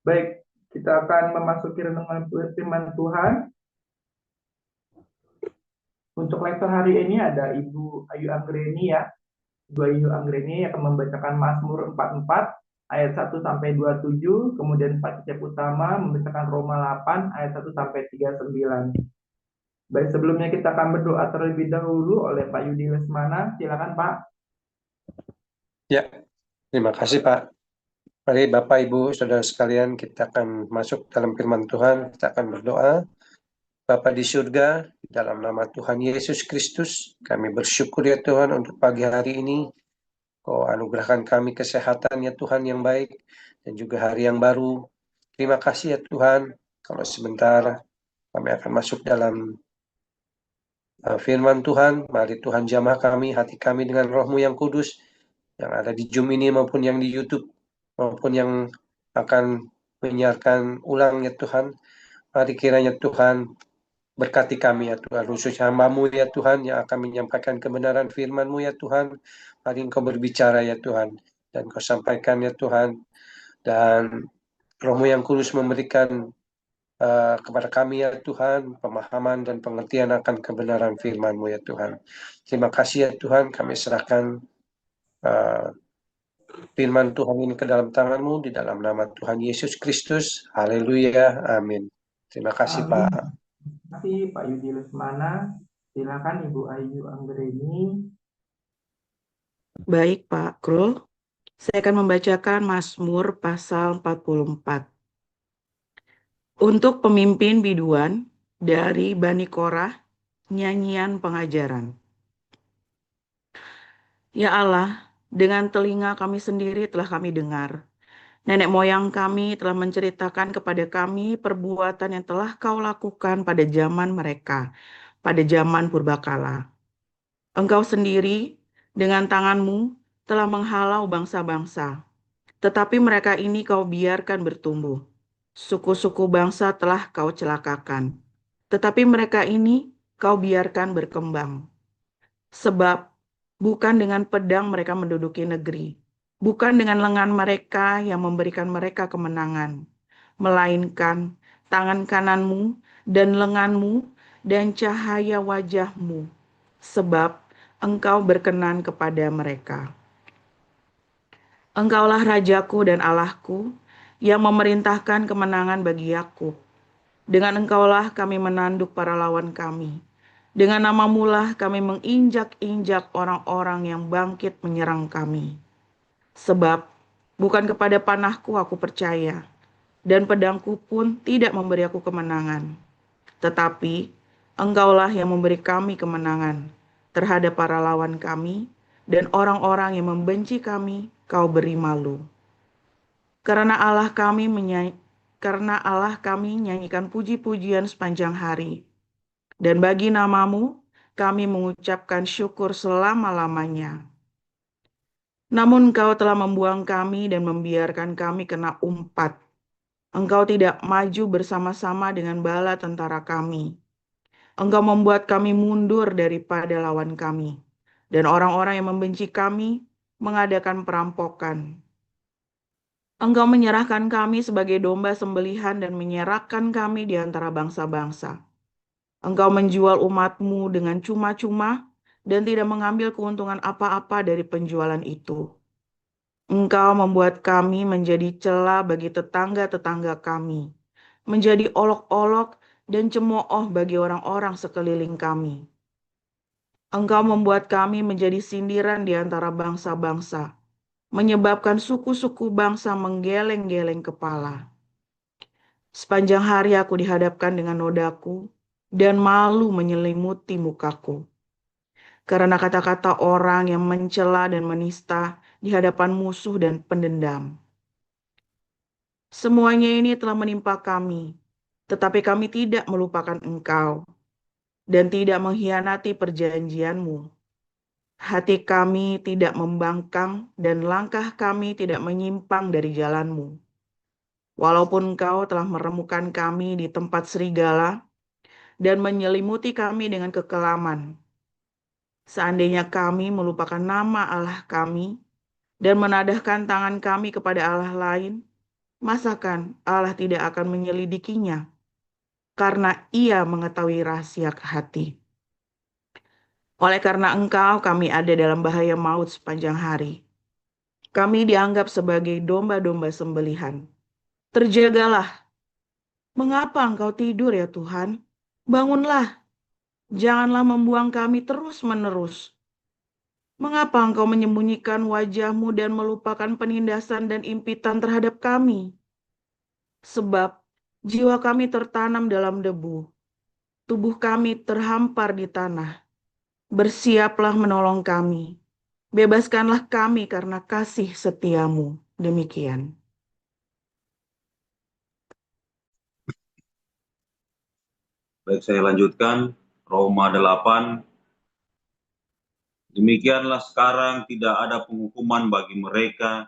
Baik, kita akan memasuki renungan firman Tuhan. Untuk lektor hari ini ada Ibu Ayu Anggreni ya. Ibu Ayu Anggreni akan membacakan Mazmur 44 ayat 1 sampai 27, kemudian Pak Cecep Utama membacakan Roma 8 ayat 1 sampai 39. Baik, sebelumnya kita akan berdoa terlebih dahulu oleh Pak Yudi Lesmana. Silakan Pak. Ya, terima kasih Pak. Mari Bapak, Ibu, Saudara sekalian, kita akan masuk dalam firman Tuhan, kita akan berdoa. Bapa di surga, dalam nama Tuhan Yesus Kristus, kami bersyukur ya Tuhan untuk pagi hari ini. Kau anugerahkan kami kesehatan ya Tuhan yang baik, dan juga hari yang baru. Terima kasih ya Tuhan, kalau sebentar kami akan masuk dalam firman Tuhan. Mari Tuhan jamah kami, hati kami dengan roh-Mu yang kudus, yang ada di Zoom ini maupun yang di YouTube, maupun yang akan menyiarkan ulang ya Tuhan. Mari kiranya Tuhan berkati kami ya Tuhan, khususnya hamba-Mu ya Tuhan, yang akan menyampaikan kebenaran firman-Mu ya Tuhan. Mari Engkau berbicara ya Tuhan, dan Kau sampaikan ya Tuhan, dan roh-Mu yang kudus memberikan kepada kami ya Tuhan, pemahaman dan pengertian akan kebenaran firman-Mu ya Tuhan. Terima kasih ya Tuhan, kami serahkan firman Tuhan ini ke dalam tangan-Mu, di dalam nama Tuhan Yesus Kristus. Haleluya, amin. Terima kasih Amin. Pak. Terima kasih Pak Yudi Lesmana. Silakan Ibu Ayu Anggreni. Baik Pak Krul, saya akan membacakan Mazmur pasal 44. Untuk pemimpin biduan dari Bani Korah, nyanyian pengajaran. Ya Allah, dengan telinga kami sendiri telah kami dengar. Nenek moyang kami telah menceritakan kepada kami perbuatan yang telah Kau lakukan pada zaman mereka, pada zaman purbakala. Engkau sendiri dengan tangan-Mu telah menghalau bangsa-bangsa, tetapi mereka ini Kau biarkan bertumbuh. Suku-suku bangsa telah Kau celakakan, tetapi mereka ini Kau biarkan berkembang. Sebab bukan dengan pedang mereka menduduki negeri, bukan dengan lengan mereka yang memberikan mereka kemenangan, melainkan tangan kananmu dan lenganmu dan cahaya wajahmu, sebab Engkau berkenan kepada mereka. Engkaulah Rajaku dan Allahku, yang memerintahkan kemenangan bagi Yakub. Dengan Engkaulah kami menanduk para lawan kami. Dengan nama-Mu lah kami menginjak-injak orang-orang yang bangkit menyerang kami. Sebab bukan kepada panahku aku percaya, dan pedangku pun tidak memberi aku kemenangan. Tetapi Engkaulah yang memberi kami kemenangan terhadap para lawan kami, dan orang-orang yang membenci kami Kau beri malu. Karena Allah kami nyanyikan puji-pujian sepanjang hari. Dan bagi nama-Mu, kami mengucapkan syukur selama-lamanya. Namun Engkau telah membuang kami dan membiarkan kami kena umpat. Engkau tidak maju bersama-sama dengan bala tentara kami. Engkau membuat kami mundur daripada lawan kami. Dan orang-orang yang membenci kami mengadakan perampokan. Engkau menyerahkan kami sebagai domba sembelihan dan menyerahkan kami di antara bangsa-bangsa. Engkau menjual umat-Mu dengan cuma-cuma dan tidak mengambil keuntungan apa-apa dari penjualan itu. Engkau membuat kami menjadi cela bagi tetangga-tetangga kami, menjadi olok-olok dan cemooh bagi orang-orang sekeliling kami. Engkau membuat kami menjadi sindiran di antara bangsa-bangsa, menyebabkan suku-suku bangsa menggeleng-geleng kepala. Sepanjang hari aku dihadapkan dengan nodaku, dan malu menyelimuti mukaku. Karena kata-kata orang yang mencela dan menista di hadapan musuh dan pendendam. Semuanya ini telah menimpa kami, tetapi kami tidak melupakan Engkau, dan tidak mengkhianati perjanjian-Mu. Hati kami tidak membangkang, dan langkah kami tidak menyimpang dari jalan-Mu. Walaupun Engkau telah meremukkan kami di tempat serigala, dan menyelimuti kami dengan kekelaman. Seandainya kami melupakan nama Allah kami dan menadahkan tangan kami kepada Allah lain, Masakan Allah tidak akan menyelidikinya, karena Ia mengetahui rahasia hati. Oleh karena Engkau, kami ada dalam bahaya maut sepanjang hari. Kami dianggap sebagai domba-domba sembelihan. Terjagalah. Mengapa Engkau tidur ya Tuhan? Bangunlah. Janganlah membuang kami terus-menerus. Mengapa Engkau menyembunyikan wajah-Mu dan melupakan penindasan dan impitan terhadap kami? Sebab jiwa kami tertanam dalam debu, tubuh kami terhampar di tanah. Bersiaplah menolong kami. Bebaskanlah kami karena kasih setia-Mu. Demikian. Baik, saya lanjutkan. Roma 8. Demikianlah sekarang tidak ada penghukuman bagi mereka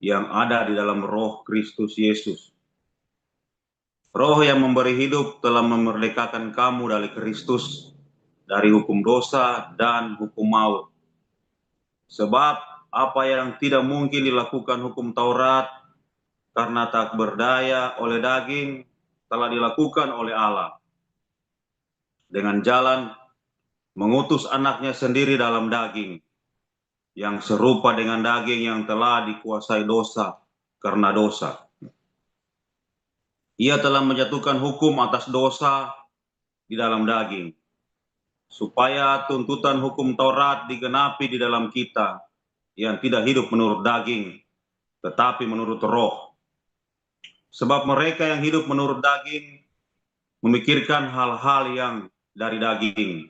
yang ada di dalam Roh Kristus Yesus. Roh yang memberi hidup telah memerdekakan kamu dari Kristus, dari hukum dosa dan hukum maut. Sebab apa yang tidak mungkin dilakukan hukum Taurat karena tak berdaya oleh daging telah dilakukan oleh Allah. Dengan jalan mengutus anaknya sendiri dalam daging, yang serupa dengan daging yang telah dikuasai dosa karena dosa. Ia telah menjatuhkan hukum atas dosa di dalam daging, supaya tuntutan hukum Taurat digenapi di dalam kita, yang tidak hidup menurut daging, tetapi menurut roh. Sebab mereka yang hidup menurut daging memikirkan hal-hal yang dari daging.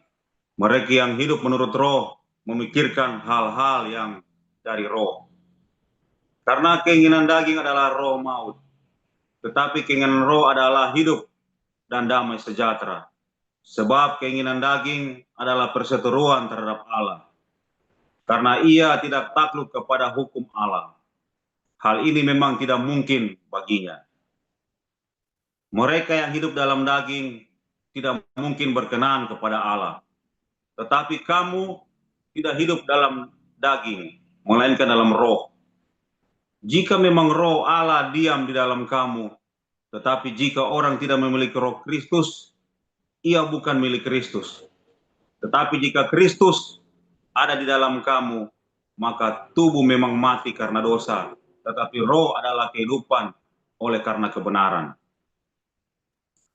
Mereka yang hidup menurut roh memikirkan hal-hal yang dari roh. Karena keinginan daging adalah roh maut, tetapi keinginan roh adalah hidup dan damai sejahtera. Sebab keinginan daging adalah perseteruan terhadap Allah, karena ia tidak takluk kepada hukum Allah. Hal ini memang tidak mungkin baginya. Mereka yang hidup dalam daging tidak mungkin berkenan kepada Allah. Tetapi kamu tidak hidup dalam daging, melainkan dalam roh. Jika memang roh Allah diam di dalam kamu, tetapi jika orang tidak memiliki roh Kristus, ia bukan milik Kristus. Tetapi jika Kristus ada di dalam kamu, maka tubuh memang mati karena dosa, tetapi roh adalah kehidupan oleh karena kebenaran.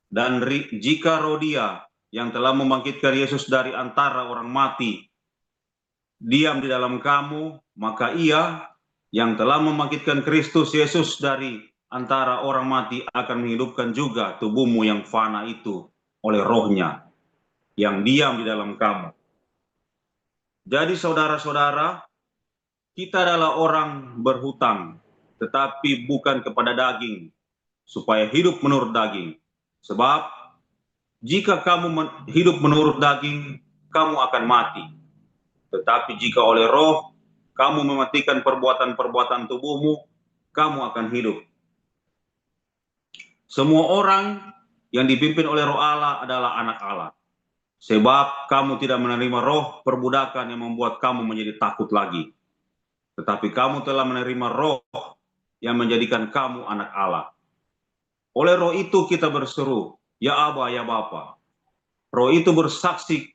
Dan jika roh Dia yang telah membangkitkan Yesus dari antara orang mati diam di dalam kamu, maka Ia yang telah membangkitkan Kristus Yesus dari antara orang mati akan menghidupkan juga tubuhmu yang fana itu oleh rohnya yang diam di dalam kamu. Jadi saudara-saudara, kita adalah orang berhutang, tetapi bukan kepada daging, supaya hidup menurut daging. Sebab jika kamu hidup menurut daging, kamu akan mati. Tetapi jika oleh roh kamu mematikan perbuatan-perbuatan tubuhmu, kamu akan hidup. Semua orang yang dipimpin oleh roh Allah adalah anak Allah. Sebab kamu tidak menerima roh perbudakan yang membuat kamu menjadi takut lagi. Tetapi kamu telah menerima roh yang menjadikan kamu anak Allah. Oleh roh itu kita berseru, ya Aba, ya Bapa. Roh itu bersaksi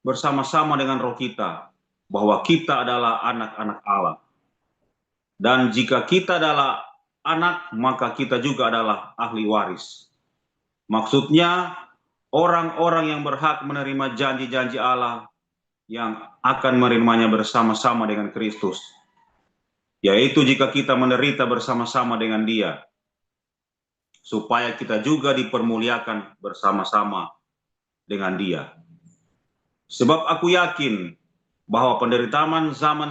bersama-sama dengan roh kita bahwa kita adalah anak-anak Allah. Dan jika kita adalah anak, maka kita juga adalah ahli waris. Maksudnya, orang-orang yang berhak menerima janji-janji Allah yang akan menerimanya bersama-sama dengan Kristus. Yaitu jika kita menderita bersama-sama dengan Dia, supaya kita juga dipermuliakan bersama-sama dengan Dia. Sebab aku yakin bahwa penderitaan zaman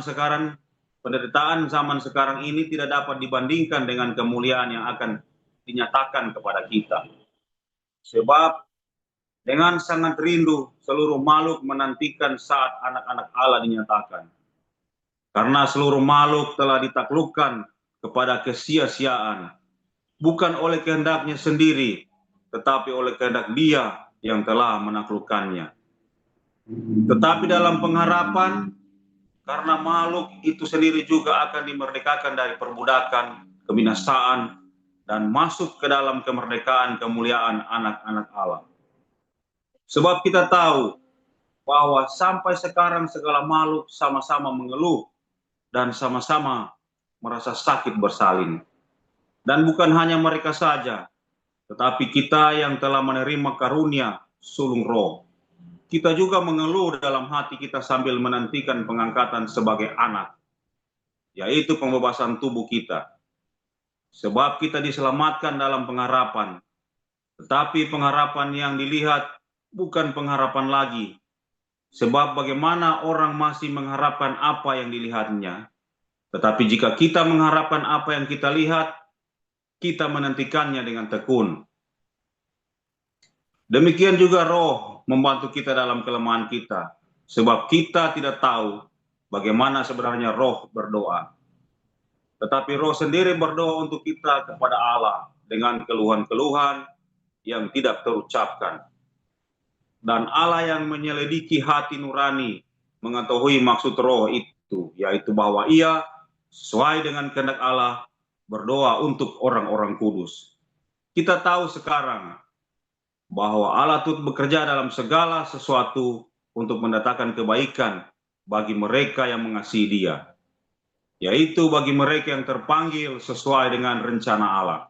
sekarang ini tidak dapat dibandingkan dengan kemuliaan yang akan dinyatakan kepada kita. Sebab dengan sangat rindu seluruh makhluk menantikan saat anak-anak Allah dinyatakan. Karena seluruh makhluk telah ditaklukkan kepada kesia-siaan, bukan oleh kehendaknya sendiri, tetapi oleh kehendak Dia yang telah menaklukkannya. Tetapi dalam pengharapan, karena makhluk itu sendiri juga akan dimerdekakan dari perbudakan kebinasaan, dan masuk ke dalam kemerdekaan kemuliaan anak-anak Allah. Sebab kita tahu bahwa sampai sekarang segala makhluk sama-sama mengeluh dan sama-sama merasa sakit bersalin. Dan bukan hanya mereka saja, tetapi kita yang telah menerima karunia sulung roh, kita juga mengeluh dalam hati kita sambil menantikan pengangkatan sebagai anak, yaitu pembebasan tubuh kita. Sebab kita diselamatkan dalam pengharapan, tetapi pengharapan yang dilihat bukan pengharapan lagi. Sebab bagaimana orang masih mengharapkan apa yang dilihatnya, tetapi jika kita mengharapkan apa yang kita lihat, kita menantikannya dengan tekun. Demikian juga Roh membantu kita dalam kelemahan kita, sebab kita tidak tahu bagaimana sebenarnya Roh berdoa. Tetapi Roh sendiri berdoa untuk kita kepada Allah dengan keluhan-keluhan yang tidak terucapkan. Dan Allah yang menyelidiki hati nurani mengetahui maksud Roh itu, yaitu bahwa Ia sesuai dengan kehendak Allah berdoa untuk orang-orang kudus. Kita tahu sekarang bahwa Allah turut bekerja dalam segala sesuatu untuk mendatangkan kebaikan bagi mereka yang mengasihi Dia, yaitu bagi mereka yang terpanggil sesuai dengan rencana Allah.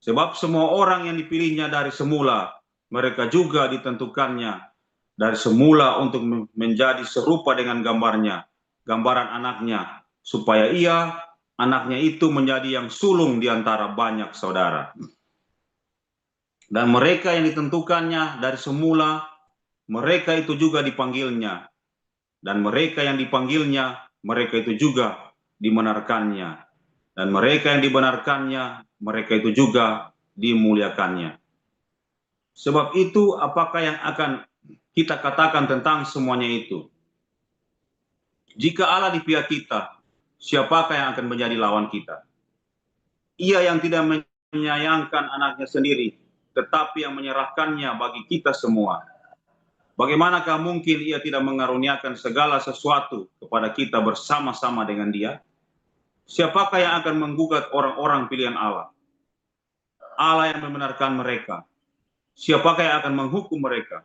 Sebab semua orang yang dipilihnya dari semula, mereka juga ditentukannya dari semula untuk menjadi serupa dengan gambarnya, gambaran anaknya, supaya Ia, anaknya itu menjadi yang sulung di antara banyak saudara. Dan mereka yang ditentukannya dari semula, mereka itu juga dipanggilnya. Dan mereka yang dipanggilnya, mereka itu juga dibenarkannya. Dan mereka yang dibenarkannya, mereka itu juga dimuliakannya. Sebab itu, apakah yang akan kita katakan tentang semuanya itu? Jika Allah di pihak kita, siapakah yang akan menjadi lawan kita? Ia yang tidak menyayangkan anaknya sendiri, tetapi yang menyerahkannya bagi kita semua. Bagaimanakah mungkin Ia tidak mengaruniakan segala sesuatu kepada kita bersama-sama dengan Dia? Siapakah yang akan menggugat orang-orang pilihan Allah? Allah yang membenarkan mereka. Siapakah yang akan menghukum mereka?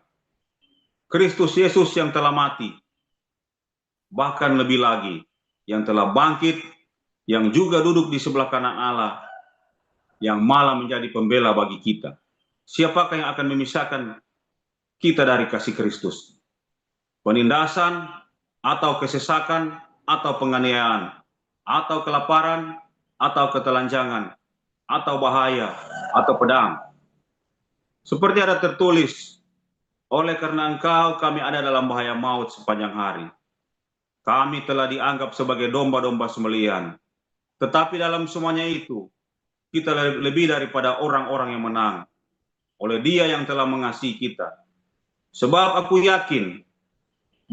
Kristus Yesus yang telah mati, bahkan lebih lagi, yang telah bangkit, yang juga duduk di sebelah kanan Allah, yang malah menjadi pembela bagi kita. Siapakah yang akan memisahkan kita dari kasih Kristus? Penindasan, atau kesesakan, atau penganiayaan, atau kelaparan, atau ketelanjangan, atau bahaya, atau pedang. Seperti ada tertulis, oleh karena Engkau kami ada dalam bahaya maut sepanjang hari. Kami telah dianggap sebagai domba-domba sembelihan. Tetapi dalam semuanya itu, kita lebih daripada orang-orang yang menang, oleh Dia yang telah mengasihi kita. Sebab aku yakin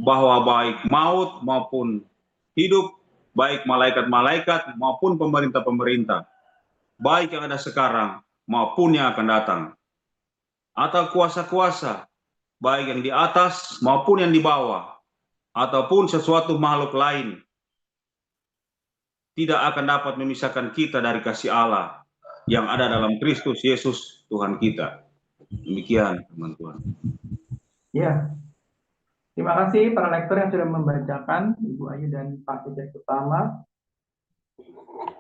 bahwa baik maut maupun hidup, baik malaikat-malaikat maupun pemerintah-pemerintah, baik yang ada sekarang maupun yang akan datang, atau kuasa-kuasa, baik yang di atas maupun yang di bawah, ataupun sesuatu makhluk lain, tidak akan dapat memisahkan kita dari kasih Allah yang ada dalam Kristus Yesus Tuhan kita. Demikian, teman-teman. Ya, terima kasih para lektor yang sudah membacakan, Ibu Ayu dan Pak Cecep Utama.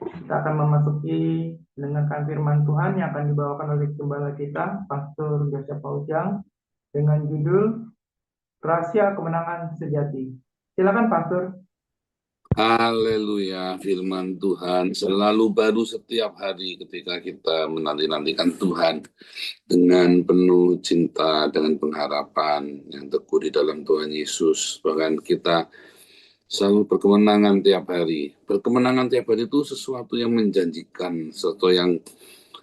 Kita akan memasuki mendengarkan firman Tuhan yang akan dibawakan oleh gembala kita, Pastor Joseph Paujang, dengan judul Rahasia Kemenangan Sejati. Silakan, Pastor. Haleluya, firman Tuhan selalu baru setiap hari ketika kita menanti-nantikan Tuhan dengan penuh cinta, dengan pengharapan yang teguh di dalam Tuhan Yesus. Bahkan kita selalu berkemenangan tiap hari. Berkemenangan tiap hari itu sesuatu yang menjanjikan, sesuatu yang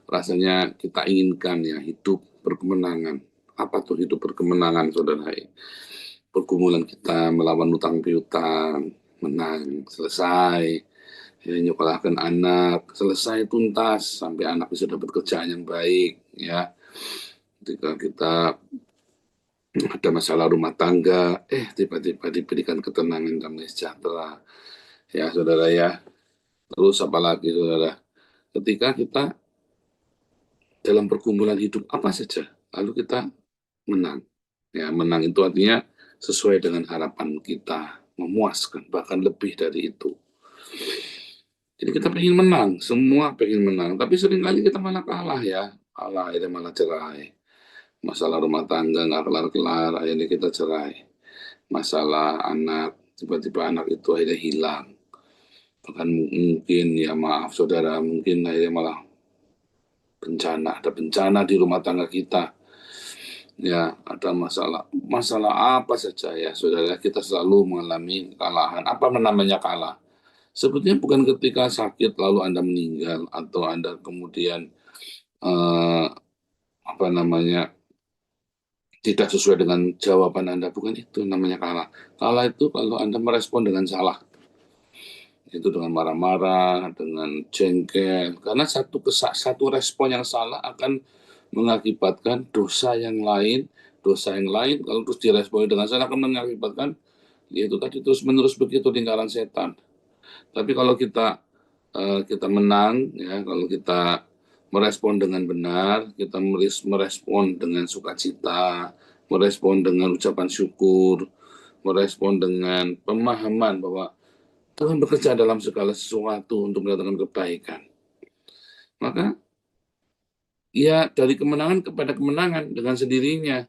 rasanya kita inginkan, ya, hidup berkemenangan. Apa tuh hidup berkemenangan, saudara? Pergumulan kita melawan utang piutang, menang, selesai, ya, nyekolahkan anak, selesai tuntas, sampai anak bisa dapat kerjaan yang baik, ya. Ketika kita ada masalah rumah tangga, tiba-tiba diberikan ketenangan, damai sejahtera, ya, saudara, ya. Terus apalagi, saudara, ketika kita dalam pergumulan hidup apa saja, lalu kita menang. Ya, menang itu artinya sesuai dengan harapan kita, memuaskan, bahkan lebih dari itu. Jadi kita pengen menang, semua pengen menang, tapi seringkali kita malah kalah ya, kalah akhirnya malah cerai. Masalah rumah tangga nggak kelar-kelar, akhirnya kita cerai. Masalah anak, tiba-tiba anak itu akhirnya hilang. Bahkan mungkin ya maaf saudara, mungkin akhirnya malah ada bencana di rumah tangga kita. Ya, ada masalah apa saja ya saudara, kita selalu mengalami kekalahan. Apa namanya kalah? Sebetulnya bukan ketika sakit lalu Anda meninggal atau Anda kemudian tidak sesuai dengan jawaban Anda, bukan itu namanya kalah. Kalah itu kalau Anda merespon dengan salah. Itu dengan marah-marah, dengan jengkel. Karena satu respon yang salah akan mengakibatkan dosa yang lain kalau terus direspon dengan salah akan mengakibatkan yaitu tadi terus-menerus begitu lingkaran setan. Tapi kalau kita menang, ya, kalau kita merespon dengan benar, kita merespon dengan sukacita, merespon dengan ucapan syukur, merespon dengan pemahaman bahwa Tuhan bekerja dalam segala sesuatu untuk mendatangkan kebaikan. Maka, ya dari kemenangan kepada kemenangan dengan sendirinya.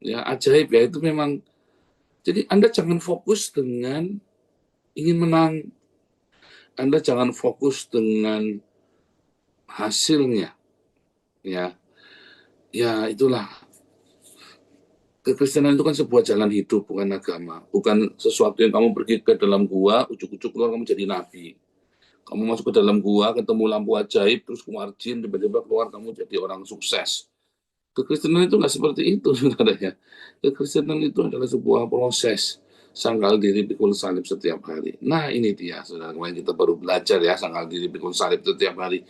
Ya ajaib ya, itu memang. Jadi Anda jangan fokus dengan ingin menang. Anda jangan fokus dengan hasilnya. Ya itulah. Kekristenan itu kan sebuah jalan hidup, bukan agama. Bukan sesuatu yang kamu pergi ke dalam gua, ujuk-ujuk keluar kamu jadi nabi. Kamu masuk ke dalam gua, ketemu lampu ajaib, terus keluar jin, tiba-tiba keluar kamu jadi orang sukses. Kekristenan itu nggak seperti itu, saudara ya. Kekristenan itu adalah sebuah proses. Sangkal diri pikul salib setiap hari. Nah ini dia, saudara. Kemarin kita baru belajar ya, sangkal diri pikul salib setiap hari.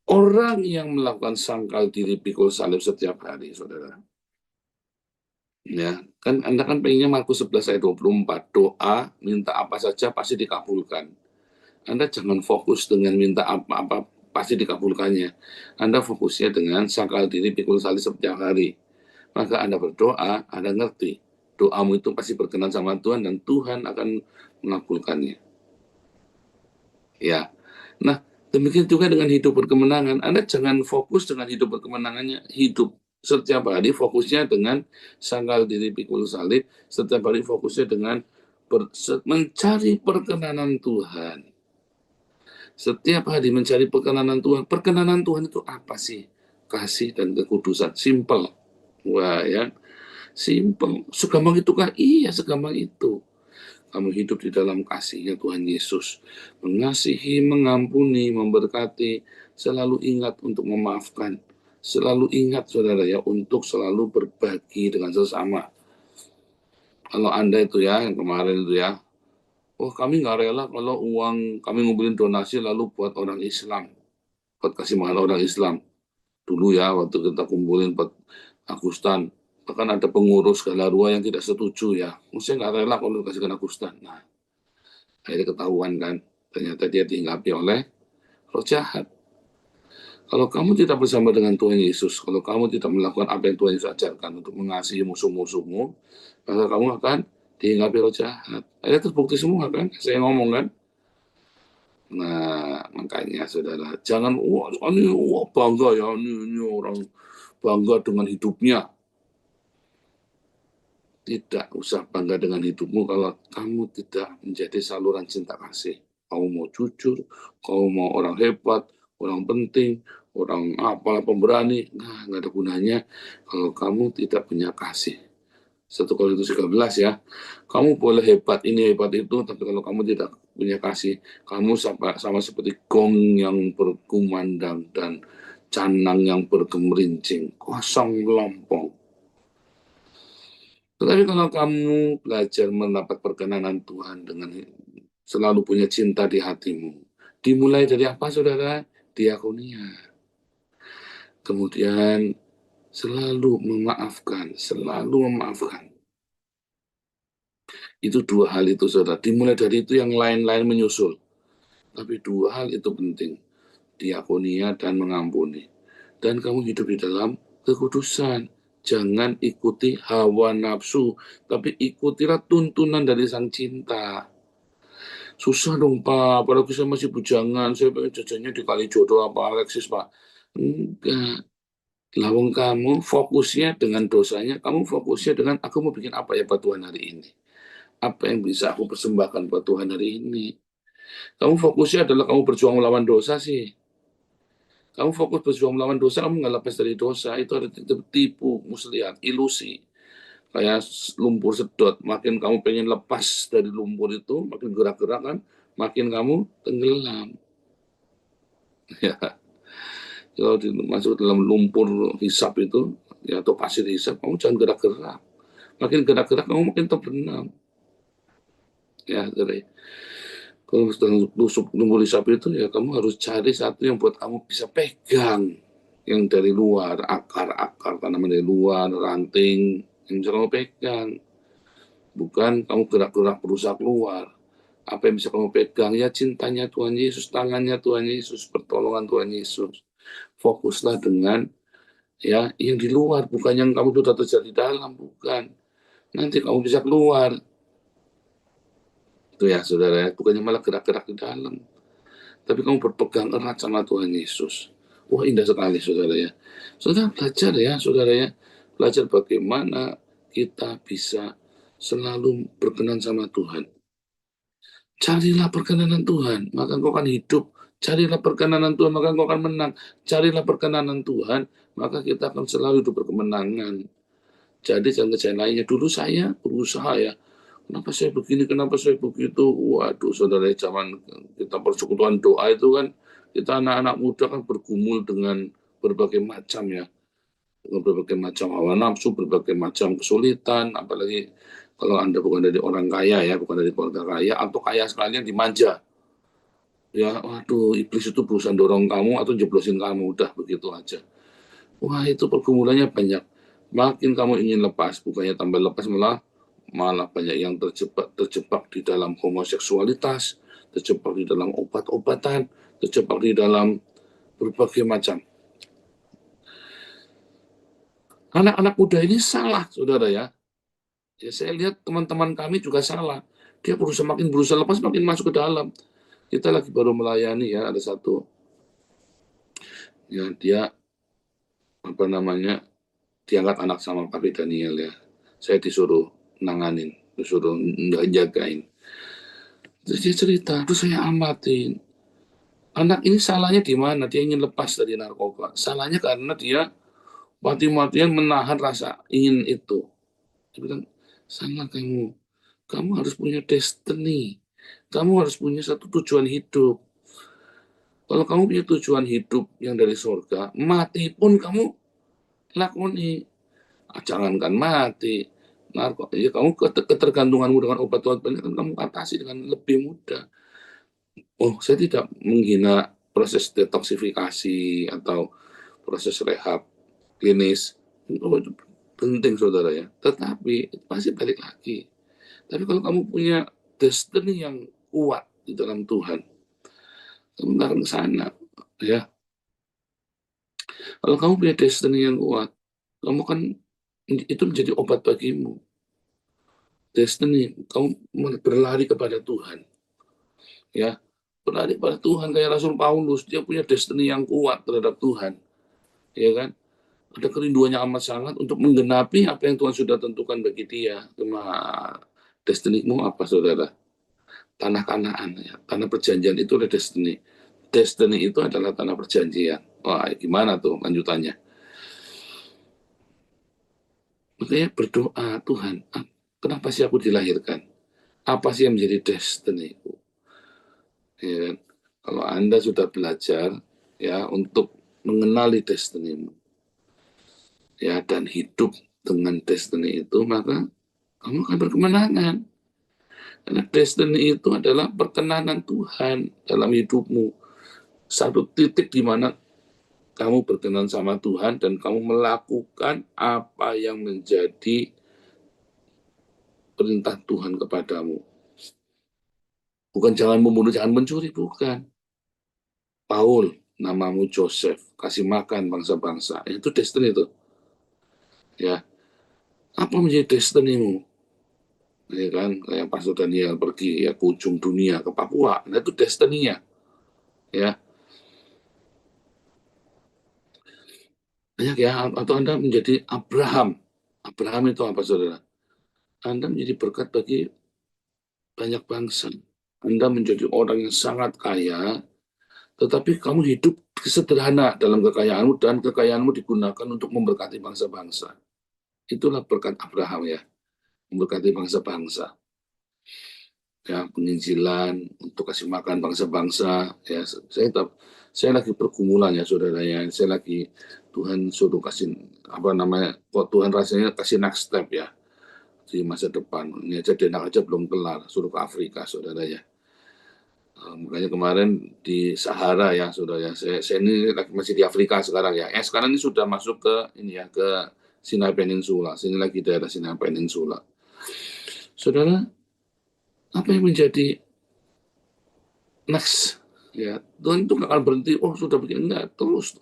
Orang yang melakukan sangkal diri pikul salib setiap hari, saudara. Ya, kan Anda kan pengennya Markus 11 ayat 24, doa, minta apa saja pasti dikabulkan. Anda jangan fokus dengan minta apa-apa pasti dikabulkannya. Anda fokusnya dengan sangkal diri pikul salib setiap hari. Maka Anda berdoa, Anda ngerti, doamu itu pasti berkenan sama Tuhan dan Tuhan akan mengabulkannya. Ya, nah demikian juga dengan hidup berkemenangan. Anda jangan fokus dengan hidup berkemenangannya, hidup setiap hari fokusnya dengan sangkal diri pikul salib, setiap hari fokusnya dengan mencari perkenanan Tuhan. Setiap hari mencari perkenanan Tuhan. Perkenanan Tuhan itu apa sih? Kasih dan kekudusan. Simple. Wah ya, simple. Segampang itu kah? Iya, segampang itu. Kamu hidup di dalam kasihnya Tuhan Yesus. Mengasihi, mengampuni, memberkati. Selalu ingat untuk memaafkan. Selalu ingat saudara ya, untuk selalu berbagi dengan sesama. Kalau Anda itu ya, yang kemarin itu ya, oh kami nggak rela kalau uang kami ngumpulin donasi lalu buat orang Islam. Buat kasih makan orang Islam. Dulu ya, waktu kita kumpulin buat Agustan. Bahkan ada pengurus Galarua yang tidak setuju ya. Maksudnya nggak rela kalau kasihkan Agustan. Nah, akhirnya ketahuan kan. Ternyata dia dihinggapi oleh roh jahat. Kalau kamu tidak bersama dengan Tuhan Yesus, kalau kamu tidak melakukan apa yang Tuhan Yesus ajarkan untuk mengasihi musuh-musuhmu, maka kamu akan dihinggapi roh jahat. Akhirnya terbukti semua kan, saya ngomong kan. Nah, makanya saudara, jangan bangga ya, ini orang bangga dengan hidupnya. Tidak usah bangga dengan hidupmu kalau kamu tidak menjadi saluran cinta kasih. Kamu mau jujur, kamu mau orang hebat, orang penting, orang apalah pemberani, nah nggak ada gunanya kalau kamu tidak punya kasih. 1 Korintus 13 ya, kamu boleh hebat ini hebat itu, tapi kalau kamu tidak punya kasih, kamu sama seperti gong yang berkumandang dan canang yang bergemerincing, kosong melompong. Tetapi kalau kamu belajar mendapat perkenanan Tuhan dengan selalu punya cinta di hatimu, dimulai dari apa saudara? Diakonia. Kemudian selalu memaafkan. Itu 2 hal itu saudara. Dimulai dari itu yang lain-lain menyusul. Tapi 2 hal itu penting. diakonia, dan mengampuni. Dan kamu hidup di dalam kekudusan. Jangan ikuti hawa nafsu, tapi ikutilah tuntunan dari Sang Cinta. Susah dong Pak, apalagi saya masih bujangan, saya pengen jajannya di Kalijodo apa Alexis Pak. Enggak. Lawang kamu fokusnya dengan dosanya, kamu fokusnya dengan aku mau bikin apa ya buat Tuhan hari ini. Apa yang bisa aku persembahkan buat Tuhan hari ini. Kamu fokusnya adalah kamu berjuang melawan dosa sih. Kamu fokus berjuang melawan dosa, kamu nggak lepas dari dosa. Itu ada tipu, muslihat, ilusi. Kayak lumpur sedot. Makin kamu pengen lepas dari lumpur itu, makin gerak-gerak kan, makin kamu tenggelam. Ya, kalau masuk dalam lumpur hisap itu, ya atau pasir hisap, kamu jangan gerak-gerak. Makin gerak-gerak, kamu makin terbenam. Ya, dari kalau sedang tusuk lumpur hisap itu, ya kamu harus cari satu yang buat kamu bisa pegang. Yang dari luar, akar-akar tanaman dari luar, ranting, yang bisa kamu pegang. Bukan kamu gerak-gerak berusaha keluar. Apa yang bisa kamu pegang? Ya cintanya Tuhan Yesus, tangannya Tuhan Yesus, pertolongan Tuhan Yesus. Fokuslah dengan ya yang di luar, bukan yang kamu sudah terjadi di dalam, bukan. Nanti kamu bisa keluar. Itu ya saudara ya, bukannya malah gerak-gerak di dalam. Tapi kamu berpegang erat sama Tuhan Yesus. Wah indah sekali saudara ya. Saudara belajar ya saudara ya. Belajar bagaimana kita bisa selalu berkenan sama Tuhan. Carilah perkenanan Tuhan, maka engkau akan hidup. Carilah perkenanan Tuhan, maka engkau akan menang. Carilah perkenanan Tuhan, maka kita akan selalu hidup berkemenangan. Jadi jangan kerjaan lainnya. Dulu saya berusaha ya, kenapa saya begini, kenapa saya begitu. Waduh saudara, zaman kita persekutuan doa itu kan, kita anak-anak muda kan bergumul dengan berbagai macam ya. Dengan berbagai macam hawa nafsu, berbagai macam kesulitan, apalagi kalau Anda bukan dari orang kaya ya, bukan dari keluarga kaya, atau kaya sekalian dimanja. Ya, waduh, iblis itu berusaha dorong kamu atau jeblosin kamu, udah begitu aja. Wah, itu pergumulannya banyak. Makin kamu ingin lepas, bukannya tambah lepas, malah banyak yang terjebak di dalam homoseksualitas, terjebak di dalam obat-obatan, terjebak di dalam berbagai macam. Anak-anak muda ini salah, saudara ya. Ya, saya lihat teman-teman kami juga salah. Dia makin berusaha lepas, makin masuk ke dalam. Kita lagi baru melayani ya, ada satu. Ya, dia apa namanya diangkat anak sama Pak Daniel ya. Saya disuruh nanganin, disuruh jagain. Terus dia cerita, terus saya amatin. Anak ini salahnya di mana? Dia ingin lepas dari narkoba. Salahnya karena dia mati-matian menahan rasa ingin itu. Dia bilang, salah kamu. Kamu harus punya destiny. Kamu harus punya satu tujuan hidup. Kalau kamu punya tujuan hidup yang dari surga, mati pun kamu lakoni. Jangankan mati, ya kamu ketergantunganmu dengan obat-obatan kan kamu atasi dengan lebih mudah. Oh, saya tidak menghina proses detoksifikasi atau proses rehab klinis. Oh, itu penting saudara ya. Tetapi pasti balik lagi. Tapi kalau kamu punya destiny yang kuat di dalam Tuhan, kamu akan ke sana, ya. Kalau kamu punya destiny yang kuat, kamu kan itu menjadi obat bagimu. Destiny, kamu berlari kepada Tuhan, ya. Berlari kepada Tuhan kayak Rasul Paulus, dia punya destiny yang kuat terhadap Tuhan, ya kan. Ada kerinduannya amat sangat untuk menggenapi apa yang Tuhan sudah tentukan bagi dia. Cuma destiny-mu apa, saudara? Tanah Kanaan, ya. Tanah perjanjian itu adalah destiny. Destiny itu adalah tanah perjanjian. Wah, gimana tuh lanjutannya? Makanya berdoa, Tuhan, kenapa sih aku dilahirkan? Apa sih yang menjadi destiny? Ya kan? Kalau Anda sudah belajar ya untuk mengenali destiny-mu, ya, dan hidup dengan destiny itu, maka kamu akan berkemenangan. Karena destiny itu adalah perkenanan Tuhan dalam hidupmu. Satu titik di mana kamu berkenan sama Tuhan dan kamu melakukan apa yang menjadi perintah Tuhan kepadamu. Bukan jangan membunuh, jangan mencuri, bukan. Paul namamu Joseph, kasih makan bangsa-bangsa. Itu destiny itu. Ya, apa menjadi destinimu? Ya kan, kayak Pastor Daniel pergi ya ke ujung dunia, ke Papua. Nah, itu destiny-nya. Ya, banyak ya. Atau Anda menjadi Abraham. Abraham itu apa, saudara? Anda menjadi berkat bagi banyak bangsa. Anda menjadi orang yang sangat kaya, tetapi kamu hidup sederhana dalam kekayaanmu, dan kekayaanmu digunakan untuk memberkati bangsa-bangsa. Itulah berkat Abraham ya, memberkati bangsa-bangsa. Ya, penginjilan untuk kasih makan bangsa-bangsa. Ya, saya lagi pergumulan ya, saudara ya. Saya lagi Tuhan suruh kasih apa namanya? Kok Tuhan rasanya kasih next step ya di masa depan. Ini aja Denak aja belum kelar, suruh ke Afrika, saudara ya. Makanya kemarin di Sahara ya, saudara ya. Saya ini masih di Afrika sekarang ya. Sekarang ini sudah masuk ke ini ya, ke Sinai Peninsula. Sini lagi daerah Sinai Peninsula. Saudara, apa yang menjadi next? Ya, Tuhan itu nggak akan berhenti. Oh, sudah begini, enggak, terus.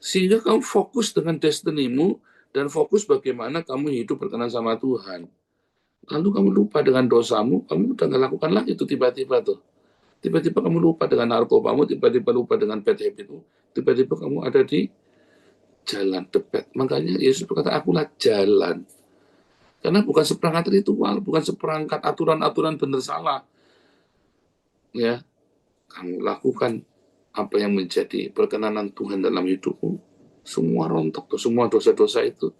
Sehingga kamu fokus dengan destinimu dan fokus bagaimana kamu hidup berkenan sama Tuhan. Lalu kamu lupa dengan dosamu, kamu udah nggak lakukan lagi itu tiba-tiba tuh. Tiba-tiba kamu lupa dengan narkobamu, tiba-tiba lupa dengan bad habitmu, tiba-tiba kamu ada di jalan debat. Makanya Yesus berkata, akulah jalan. Karena bukan seperangkat ritual, bukan seperangkat aturan-aturan benar salah. Ya, kamu lakukan apa yang menjadi perkenanan Tuhan dalam hidupmu. Semua rontok, semua dosa-dosa itu.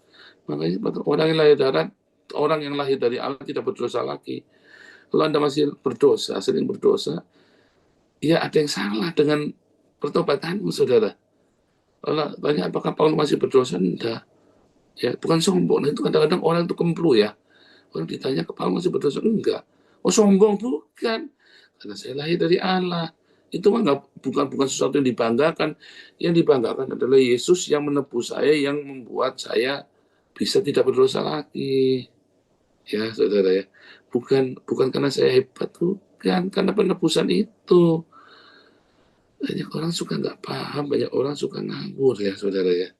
Makanya orang yang lahir dari Allah tidak berdosa lagi. Kalau Anda masih berdosa, sering berdosa, ya ada yang salah dengan pertobatanmu, saudara. Kalau tanya apakah Paulus masih berdosa? Enggak. Ya, bukan sombong. Itu kadang-kadang orang itu kemplu ya. Orang ditanya ke Paulus masih berdosa? Enggak. Oh, sombong? Bukan. Karena saya lahir dari Allah. Itu mah bukan sesuatu yang dibanggakan. Yang dibanggakan adalah Yesus yang menebus saya, yang membuat saya bisa tidak berdosa lagi. Ya, saudara ya. Bukan karena saya hebat, bukan. Karena penebusan itu. Banyak orang suka nggak paham, banyak orang suka nganggur ya, saudara ya.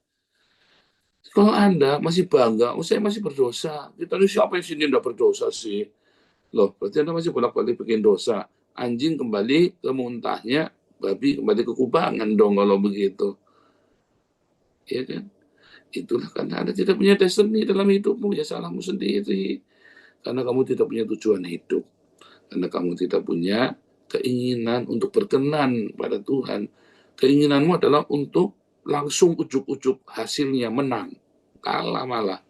Kalau Anda masih bangga, saya masih berdosa. Kita ini siapa yang sini nggak berdosa sih? Loh, berarti Anda masih bolak-balik bikin dosa. Anjing kembali ke muntahnya, babi kembali ke kubangan dong kalau begitu. Ya kan? Itulah karena Anda tidak punya destiny dalam hidupmu, ya salahmu sendiri. Karena kamu tidak punya tujuan hidup. Karena kamu tidak punya keinginan untuk berkenan pada Tuhan. Keinginanmu adalah untuk langsung ujuk-ujuk hasilnya menang. Kalah malah.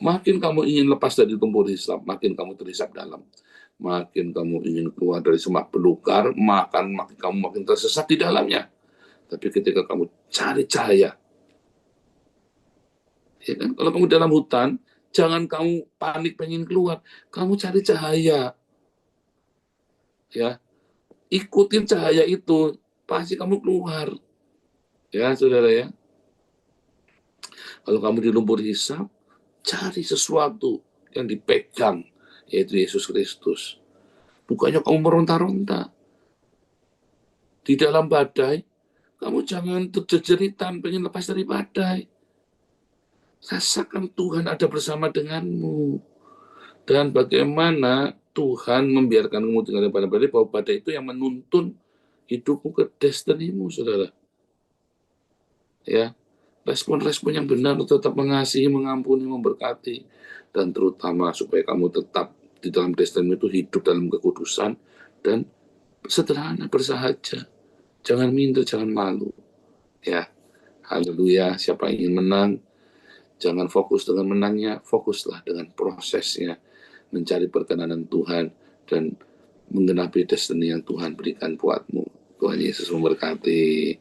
Makin kamu ingin lepas dari tumpul hisab, makin kamu terhisap dalam. Makin kamu ingin keluar dari semak belukar, makin kamu makin tersesat di dalamnya. Tapi ketika kamu cari cahaya, ya kan? Kalau kamu dalam hutan, jangan kamu panik pengen keluar. Kamu cari cahaya. Ya, ikutin cahaya itu, pasti kamu keluar. Ya, saudara ya. Kalau kamu di lumpur hisab, cari sesuatu yang dipegang, yaitu Yesus Kristus. Bukannya kamu meronta-ronta. Di dalam badai, kamu jangan terjejeritan pengen lepas dari badai. Rasakan Tuhan ada bersama denganmu. Dan bagaimana Tuhan membiarkan kamu tinggal di badai, bahwa badai itu yang menuntun hidupmu ke destinimu, saudara. Ya, respon-respon yang benar untuk tetap mengasihi, mengampuni, memberkati, dan terutama supaya kamu tetap di dalam destiny itu hidup dalam kekudusan dan sederhana, bersahaja. Jangan minder, jangan malu. Ya, haleluya. Siapa yang ingin menang, jangan fokus dengan menangnya, fokuslah dengan prosesnya, mencari perkenanan Tuhan dan menggenapi destiny yang Tuhan berikan buatmu. Tuhan Yesus memberkati.